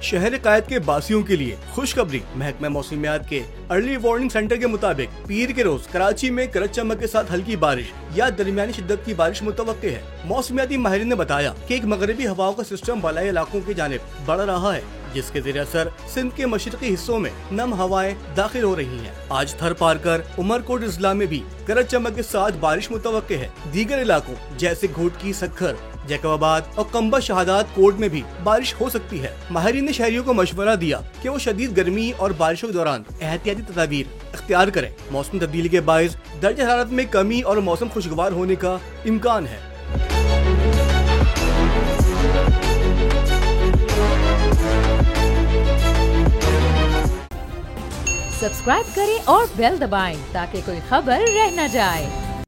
शहर कायद के बासियों के लिए खुशखबरी। महकमा मौसमियात के अर्ली वार्निंग सेंटर के मुताबिक पीर के रोज कराची में गरज चमक के साथ हल्की बारिश या दरमियानी शिद्दत की बारिश मुतवक्के है। मौसमियाती माहिरीन ने बताया कि एक मगरबी हवाओं का सिस्टम बलाई इलाकों की जानिब बढ़ रहा है, जिसके ज़रिए असर सिंध के मशरकी हिस्सों में नम हवाएं दाखिल हो रही हैं। आज थर पार कर उमरकोट इजला में भी गरज चमक के साथ बारिश मुतवक्के है। दीगर इलाकों जैसे घोटकी, सखर, जैकबाबाद और कंबा शहादात कोट में भी बारिश हो सकती है। माहिरीन ने शहरियों को मशवरा दिया कि वो शदीद गर्मी और बारिशों के दौरान एहतियाती तदाबीर इख्तियार करें। मौसम तब्दीली के बायस दर्जा हरारत में कमी और मौसम खुशगवार होने का इम्कान है। सब्सक्राइब करें और बेल दबाएं ताकि कोई खबर रह न जाए।